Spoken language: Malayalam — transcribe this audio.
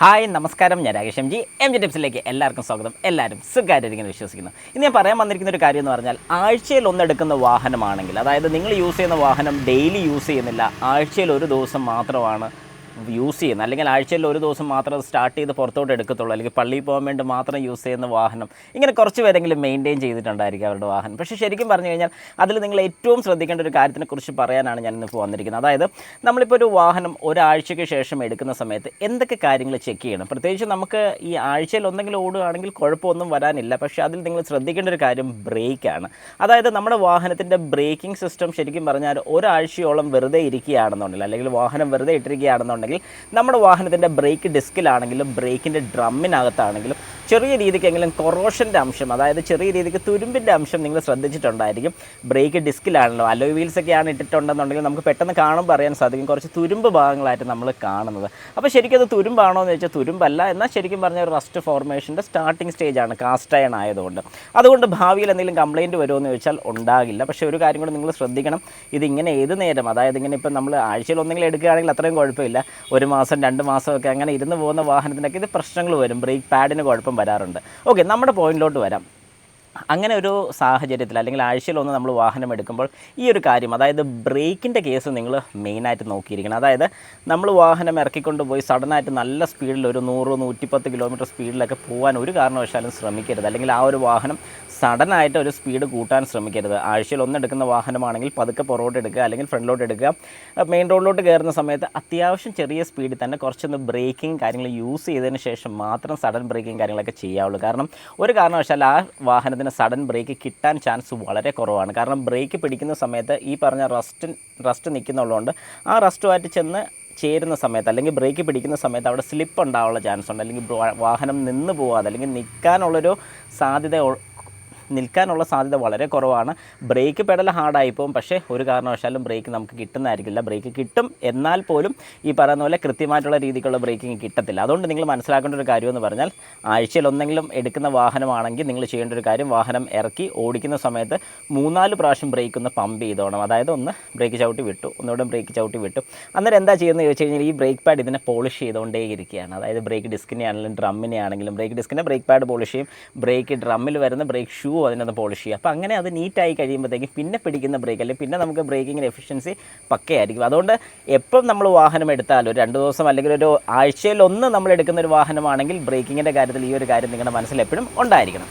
ഹായ് നമസ്കാരം, ഞാൻ രാകേഷ് എം ജി ടിപ്സിലേക്ക് എല്ലാവർക്കും സ്വാഗതം. എല്ലാവരും സുഖമായിട്ടിരിക്കുന്നു വിശ്വസിക്കുന്നു. ഇന്ന് ഞാൻ പറയാൻ വന്നിരിക്കുന്ന ഒരു കാര്യം എന്ന് പറഞ്ഞാൽ, ആഴ്ചയിൽ ഒന്നെടുക്കുന്ന വാഹനമാണെങ്കിൽ, അതായത് നിങ്ങൾ യൂസ് ചെയ്യുന്ന വാഹനം ഡെയിലി യൂസ് ചെയ്യുന്നില്ല, ആഴ്ചയിൽ ഒരു ദിവസം മാത്രമാണ് യൂസ് ചെയ്യുന്നത്, അല്ലെങ്കിൽ ആഴ്ചയിൽ ഒരു ദിവസം മാത്രം അത് സ്റ്റാർട്ട് ചെയ്ത് പുറത്തോട്ട് എടുക്കത്തുള്ളൂ, അല്ലെങ്കിൽ പള്ളിയിൽ പോകാൻ വേണ്ടി മാത്രം യൂസ് ചെയ്യുന്ന വാഹനം, ഇങ്ങനെ കുറച്ച് പേരെങ്കിലും മെയിൻറ്റെയിൻ ചെയ്തിട്ടുണ്ടായിരിക്കും അവരുടെ വാഹനം. പക്ഷേ ശരിക്കും പറഞ്ഞു കഴിഞ്ഞാൽ അതിൽ നിങ്ങൾ ഏറ്റവും ശ്രദ്ധിക്കേണ്ട ഒരു കാര്യത്തിനെക്കുറിച്ച് പറയാനാണ് ഞാൻ ഇന്നിപ്പോൾ വന്നിരിക്കുന്നത്. അതായത് നമ്മളിപ്പോൾ ഒരു വാഹനം ഒരാഴ്ചയ്ക്ക് ശേഷം എടുക്കുന്ന സമയത്ത് എന്തൊക്കെ കാര്യങ്ങൾ ചെക്ക് ചെയ്യണം. പ്രത്യേകിച്ച് നമുക്ക് ഈ ആഴ്ചയിൽ ഒന്നെങ്കിലും ഓടുകയാണെങ്കിൽ കുഴപ്പമൊന്നും വരാനില്ല. പക്ഷേ അതിൽ നിങ്ങൾ ശ്രദ്ധിക്കേണ്ട ഒരു കാര്യം ബ്രേക്കാണ്. അതായത് നമ്മുടെ വാഹനത്തിൻ്റെ ബ്രേക്കിംഗ് സിസ്റ്റം ശരിക്കും പറഞ്ഞാൽ ഒരാഴ്ചയോളം വെറുതെ ഇരിക്കുകയാണെന്നുണ്ടെങ്കിൽ, അല്ലെങ്കിൽ വാഹനം വെറുതെ ഇട്ടിരിക്കുകയാണെന്നുണ്ടെങ്കിൽ, നമ്മുടെ വാഹനത്തിൻ്റെ ബ്രേക്ക് ഡിസ്കിലാണെങ്കിലും ബ്രേക്കിൻ്റെ ഡ്രമ്മിനകത്താണെങ്കിലും ചെറിയ രീതിക്കെങ്കിലും കൊറോഷൻ്റെ അംശം, അതായത് ചെറിയ രീതിക്ക് തുരുമ്പിൻ്റെ അംശം നിങ്ങൾ ശ്രദ്ധിച്ചിട്ടുണ്ടായിരിക്കും. ബ്രേക്ക് ഡിസ്കിലാണല്ലോ, അലോയ് വീൽസൊക്കെയാണ് ഇട്ടിട്ടുണ്ടെന്നുണ്ടെങ്കിൽ നമുക്ക് പെട്ടെന്ന് കാണുമ്പോൾ അറിയാൻ സാധിക്കും കുറച്ച് തുരുമ്പ് ഭാഗങ്ങളായിട്ട് നമ്മൾ കാണുന്നത്. അപ്പോൾ ശരിക്കും അത് തുരുമ്പാണോ എന്ന് ചോദിച്ചാൽ തുരുമ്പല്ല, എന്നാൽ ശരിക്കും പറഞ്ഞ ഒരു റസ്റ്റ് ഫോർമേഷൻ്റെ സ്റ്റാർട്ടിംഗ് സ്റ്റേജാണ് കാസ്റ്റ് അയൺ ആയതുകൊണ്ട്. അതുകൊണ്ട് ഭാവിയിൽ എന്തെങ്കിലും കംപ്ലയിൻറ്റ് വരുമോ എന്ന് ചോദിച്ചാൽ ഉണ്ടാകില്ല. പക്ഷേ ഒരു കാര്യം കൂടെ നിങ്ങൾ ശ്രദ്ധിക്കണം, ഇതിങ്ങനെ ഏത് നേരം, അതായത് ഇങ്ങനെ ഇപ്പം നമ്മൾ ആഴ്ചയിൽ ഒന്നെങ്കിലും എടുക്കുകയാണെങ്കിൽ അത്രയും കുഴപ്പമില്ല. ഒരു മാസം 2 മാസമൊക്കെ അങ്ങനെ ഇരുന്ന് പോകുന്ന വാഹനത്തിനൊക്കെ ഇത് പ്രശ്നങ്ങൾ വരും, ബ്രേക്ക് പാഡിന് കുഴപ്പം വരാറുണ്ട്. ഓക്കെ, നമ്മുടെ പോയിന്റിലോട്ട് വരാം. അങ്ങനെ ഒരു സാഹചര്യത്തിൽ, അല്ലെങ്കിൽ ആഴ്ചയിലൊന്ന് നമ്മൾ വാഹനം എടുക്കുമ്പോൾ ഈ ഒരു കാര്യം, അതായത് ബ്രേക്കിൻ്റെ കേസ് നിങ്ങൾ മെയിനായിട്ട് നോക്കിയിരിക്കണം. അതായത് നമ്മൾ വാഹനം ഇറക്കിക്കൊണ്ട് പോയി സഡനായിട്ട് നല്ല സ്പീഡിൽ ഒരു 100-110 കിലോമീറ്റർ സ്പീഡിലൊക്കെ പോകാൻ ഒരു കാരണവശാലും ശ്രമിക്കരുത്. അല്ലെങ്കിൽ ആ ഒരു വാഹനം സഡനായിട്ട് ഒരു സ്പീഡ് കൂട്ടാൻ ശ്രമിക്കരുത്. ആഴ്ചയിൽ ഒന്നെടുക്കുന്ന വാഹനമാണെങ്കിൽ പതുക്കെ പുറകോട്ട് എടുക്കുക, അല്ലെങ്കിൽ ഫ്രണ്ടിലോട്ട് എടുക്കുക. മെയിൻ റോഡിലോട്ട് കയറുന്ന സമയത്ത് അത്യാവശ്യം ചെറിയ സ്പീഡിൽ തന്നെ കുറച്ചൊന്ന് ബ്രേക്കിംഗ് കാര്യങ്ങൾ യൂസ് ചെയ്തതിന് ശേഷം മാത്രം സഡൻ ബ്രേക്കിംഗ് കാര്യങ്ങളൊക്കെ ചെയ്യാവുള്ളൂ. കാരണം ഒരു കാരണവശാൽ ആ വാഹനത്തിന് സഡൻ ബ്രേക്ക് കിട്ടാൻ ചാൻസ് വളരെ കുറവാണ്. കാരണം ബ്രേക്ക് പിടിക്കുന്ന സമയത്ത് ഈ പറഞ്ഞ റസ്റ്റ് നിൽക്കുന്നുള്ളതുകൊണ്ട് ആ റസ്റ്റുമായിട്ട് ചെന്ന് ചേരുന്ന സമയത്ത്, അല്ലെങ്കിൽ ബ്രേക്ക് പിടിക്കുന്ന സമയത്ത് അവിടെ സ്ലിപ്പ് ഉണ്ടാവാനുള്ള ചാൻസ് ഉണ്ട്, അല്ലെങ്കിൽ വാഹനം നിന്ന് പോകാതെ, അല്ലെങ്കിൽ നിൽക്കാനുള്ള സാധ്യത വളരെ കുറവാണ്. ബ്രേക്ക് പെഡൽ ഹാർഡായി പോകും, പക്ഷേ ഒരു കാരണവശാലും ബ്രേക്ക് നമുക്ക് കിട്ടുന്നതായിരിക്കില്ല. ബ്രേക്ക് കിട്ടും, എന്നാൽ പോലും ഈ പറയുന്ന പോലെ കൃത്യമായിട്ടുള്ള രീതിക്കുള്ള ബ്രേക്കിംഗ് കിട്ടത്തില്ല. അതുകൊണ്ട് നിങ്ങൾ മനസ്സിലാക്കേണ്ട ഒരു കാര്യമെന്ന് പറഞ്ഞാൽ, ആഴ്ചയിൽ ഒന്നെങ്കിലും എടുക്കുന്ന വാഹനമാണെങ്കിൽ നിങ്ങൾ ചെയ്യേണ്ട ഒരു കാര്യം, വാഹനം ഇറക്കി ഓടിക്കുന്ന സമയത്ത് 3-4 പ്രാവശ്യം ബ്രേക്ക് ഒന്ന് പമ്പ് ചെയ്തോണം. അതായത് ഒന്ന് ബ്രേക്ക് ചവിട്ടി വിട്ടു, ഒന്നുകൂടെ ബ്രേക്ക് ചവിട്ടി വിട്ടു. അന്നേരം എന്താ ചെയ്യുന്നത് ചോദിച്ചു കഴിഞ്ഞാൽ, ഈ ബ്രേക്ക് പാഡ് ഇതിനെ പോളിഷ് ചെയ്തുകൊണ്ടേ ഇരിക്കുകയാണ്. അതായത് ബ്രേക്ക് ഡിസ്കിനെ ആണെങ്കിലും ഡ്രമ്മിനെ ആണെങ്കിലും, ബ്രേക്ക് ഡിസ്കിനെ ബ്രേക്ക് പാഡ് പോളിഷ് ചെയ്യും, ബ്രേക്ക് ഡ്രമ്മിൽ വരുന്ന ബ്രേക്ക് ഷൂ അതിനൊന്ന് പോളിഷ് ചെയ്യുക. അപ്പോൾ അങ്ങനെ അത് നീറ്റായി കഴിയുമ്പോഴത്തേക്കും പിന്നെ പിടിക്കുന്ന ബ്രേക്ക്, അല്ലെങ്കിൽ പിന്നെ നമുക്ക് ബ്രേക്കിങ്ങിന് എഫിഷ്യൻസി പക്കയായിരിക്കും. അതുകൊണ്ട് എപ്പം നമ്മൾ വാഹനം എടുത്താലും, 2 ദിവസം അല്ലെങ്കിൽ ഒരു ആഴ്ചയിൽ ഒന്ന് നമ്മൾ എടുക്കുന്ന ഒരു വാഹനമാണെങ്കിൽ ബ്രേക്കിങ്ങിൻ്റെ കാര്യത്തിൽ ഈ ഒരു കാര്യം നിങ്ങളുടെ മനസ്സിൽ എപ്പോഴും ഉണ്ടായിരിക്കണം.